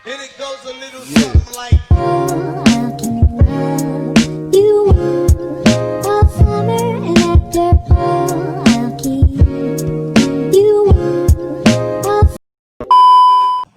And it goes a little something like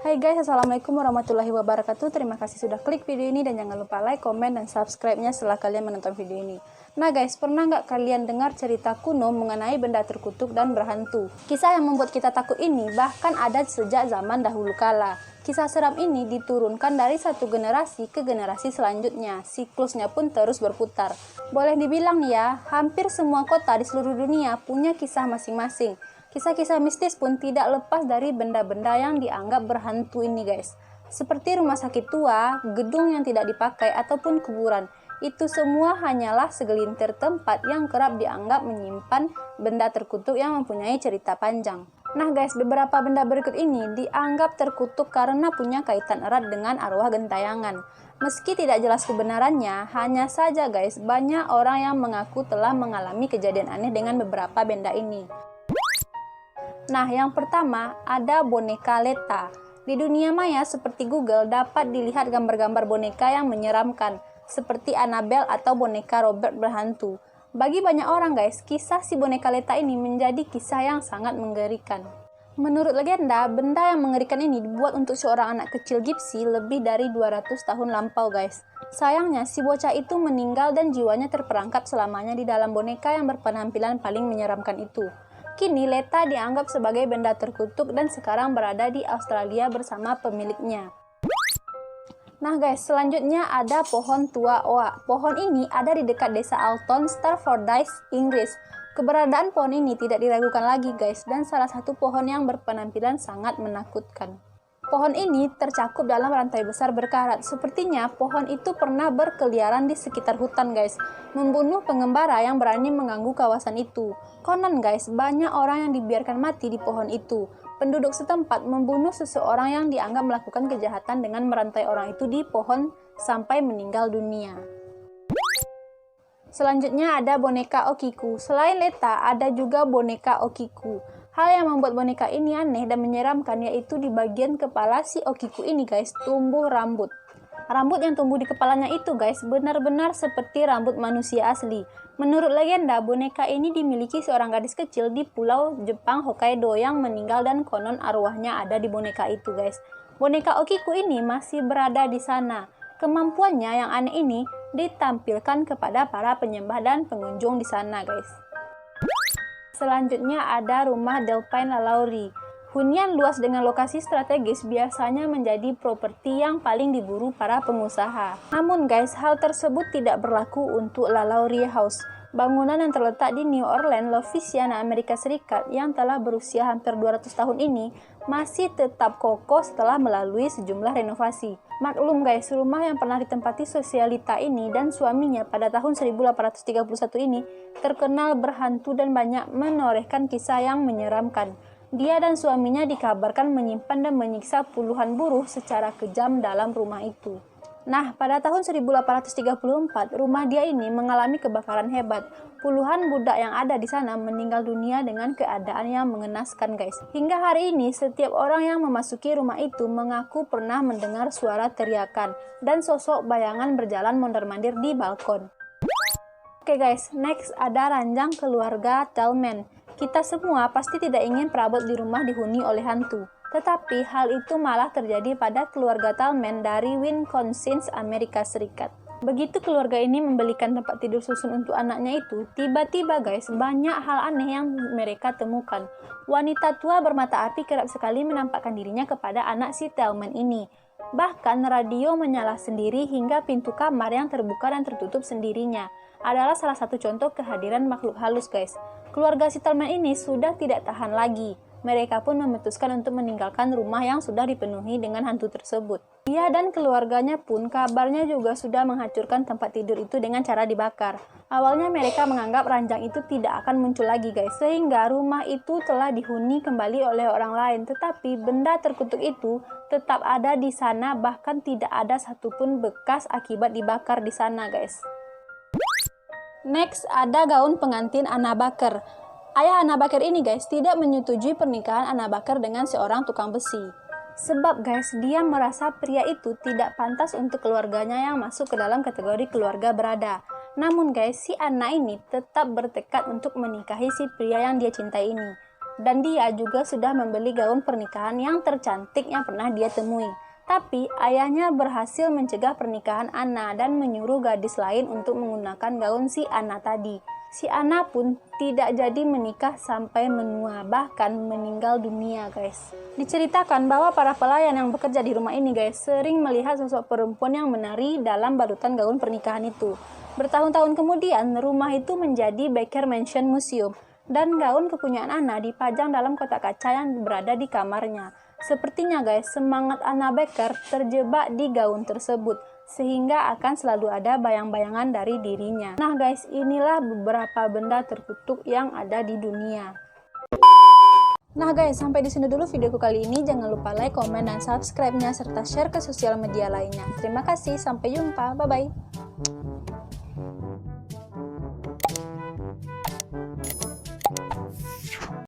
Hai guys, assalamualaikum warahmatullahi wabarakatuh. Terima kasih sudah klik video ini dan jangan lupa like, komen, dan subscribe-nya setelah kalian menonton video ini. Nah guys, pernah nggak kalian dengar cerita kuno mengenai benda terkutuk dan berhantu? Kisah yang membuat kita takut ini bahkan ada sejak zaman dahulu kala. Kisah seram ini diturunkan dari satu generasi ke generasi selanjutnya. Siklusnya pun terus berputar. Boleh dibilang ya, hampir semua kota di seluruh dunia punya kisah masing-masing. Kisah-kisah mistis pun tidak lepas dari benda-benda yang dianggap berhantu ini guys. Seperti rumah sakit tua, gedung yang tidak dipakai, ataupun kuburan. Itu semua hanyalah segelintir tempat yang kerap dianggap menyimpan benda terkutuk yang mempunyai cerita panjang. Nah guys, beberapa benda berikut ini dianggap terkutuk karena punya kaitan erat dengan arwah gentayangan. Meski tidak jelas kebenarannya, hanya saja guys, banyak orang yang mengaku telah mengalami kejadian aneh dengan beberapa benda ini. Nah, yang pertama ada boneka Leta. Di dunia maya seperti Google dapat dilihat gambar-gambar boneka yang menyeramkan, seperti Annabelle atau boneka Robert berhantu. Bagi banyak orang guys, kisah si boneka Leta ini menjadi kisah yang sangat mengerikan. Menurut legenda, benda yang mengerikan ini dibuat untuk seorang anak kecil Gypsy lebih dari 200 tahun lampau guys. Sayangnya, si bocah itu meninggal dan jiwanya terperangkap selamanya di dalam boneka yang berpenampilan paling menyeramkan itu. Kini Leta dianggap sebagai benda terkutuk dan sekarang berada di Australia bersama pemiliknya. Nah guys, selanjutnya ada pohon tua oak. Pohon ini ada di dekat desa Alton, Staffordshire, Inggris. Keberadaan pohon ini tidak diragukan lagi guys, dan salah satu pohon yang berpenampilan sangat menakutkan. Pohon ini tercakup dalam rantai besar berkarat. Sepertinya pohon itu pernah berkeliaran di sekitar hutan guys, membunuh pengembara yang berani mengganggu kawasan itu. Konon guys, banyak orang yang dibiarkan mati di pohon itu. Penduduk setempat membunuh seseorang yang dianggap melakukan kejahatan dengan merantai orang itu di pohon sampai meninggal dunia. Selanjutnya ada boneka Okiku. Selain Leta, ada juga boneka Okiku. Hal yang membuat boneka ini aneh dan menyeramkan yaitu di bagian kepala si Okiku ini guys, tumbuh rambut. Rambut yang tumbuh di kepalanya itu guys, benar-benar seperti rambut manusia asli. Menurut legenda, boneka ini dimiliki seorang gadis kecil di pulau Jepang Hokkaido yang meninggal dan konon arwahnya ada di boneka itu guys. Boneka Okiku ini masih berada di sana. Kemampuannya yang aneh ini ditampilkan kepada para penyembah dan pengunjung di sana guys. Selanjutnya ada rumah Delphine Lalaurie. Hunian luas dengan lokasi strategis biasanya menjadi properti yang paling diburu para pengusaha. Namun guys, hal tersebut tidak berlaku untuk Lalaurie House. Bangunan yang terletak di New Orleans, Louisiana, Amerika Serikat yang telah berusia hampir 200 tahun ini masih tetap kokoh setelah melalui sejumlah renovasi. Maklum guys, rumah yang pernah ditempati sosialita ini dan suaminya pada tahun 1831 ini terkenal berhantu dan banyak menorehkan kisah yang menyeramkan. Dia dan suaminya dikabarkan menyimpan dan menyiksa puluhan buruh secara kejam dalam rumah itu. Nah, pada tahun 1834, rumah dia ini mengalami kebakaran hebat. Puluhan budak yang ada di sana meninggal dunia dengan keadaan yang mengenaskan guys. Hingga hari ini, setiap orang yang memasuki rumah itu mengaku pernah mendengar suara teriakan dan sosok bayangan berjalan mondar-mandir di balkon. Oke guys, next ada ranjang keluarga Tallman. Kita semua pasti tidak ingin perabot di rumah dihuni oleh hantu. Tetapi hal itu malah terjadi pada keluarga Tallman dari Wisconsin, Amerika Serikat. Begitu keluarga ini membelikan tempat tidur susun untuk anaknya itu, tiba-tiba guys, banyak hal aneh yang mereka temukan. Wanita tua bermata api kerap sekali menampakkan dirinya kepada anak si Tallman ini. Bahkan radio menyala sendiri hingga pintu kamar yang terbuka dan tertutup sendirinya adalah salah satu contoh kehadiran makhluk halus guys. Keluarga si Tallman ini sudah tidak tahan lagi. Mereka pun memutuskan untuk meninggalkan rumah yang sudah dipenuhi dengan hantu tersebut. Dia dan keluarganya pun kabarnya juga sudah menghancurkan tempat tidur itu dengan cara dibakar. Awalnya mereka menganggap ranjang itu tidak akan muncul lagi guys, sehingga rumah itu telah dihuni kembali oleh orang lain. Tetapi benda terkutuk itu tetap ada di sana, bahkan tidak ada satupun bekas akibat dibakar di sana guys. Next ada gaun pengantin Anna Baker. Ayah Anna Baker ini guys tidak menyetujui pernikahan Anna Baker dengan seorang tukang besi. Sebab guys, dia merasa pria itu tidak pantas untuk keluarganya yang masuk ke dalam kategori keluarga berada. Namun guys, si Anna ini tetap bertekad untuk menikahi si pria yang dia cintai ini. Dan dia juga sudah membeli gaun pernikahan yang tercantik yang pernah dia temui. Tapi ayahnya berhasil mencegah pernikahan Anna dan menyuruh gadis lain untuk menggunakan gaun si Anna tadi. Si Anna pun tidak jadi menikah sampai menua, bahkan meninggal dunia guys. Diceritakan bahwa para pelayan yang bekerja di rumah ini guys, sering melihat sosok perempuan yang menari dalam balutan gaun pernikahan itu. Bertahun-tahun kemudian, rumah itu menjadi Baker Mansion Museum, dan gaun kepunyaan Anna dipajang dalam kotak kaca yang berada di kamarnya. Sepertinya guys, semangat Anna Baker terjebak di gaun tersebut, sehingga akan selalu ada bayang-bayangan dari dirinya. Nah guys, inilah beberapa benda terkutuk yang ada di dunia. Nah guys, sampai di sini dulu videoku kali ini. Jangan lupa like, komen, dan subscribe-nya serta share ke sosial media lainnya. Terima kasih, sampai jumpa, bye-bye.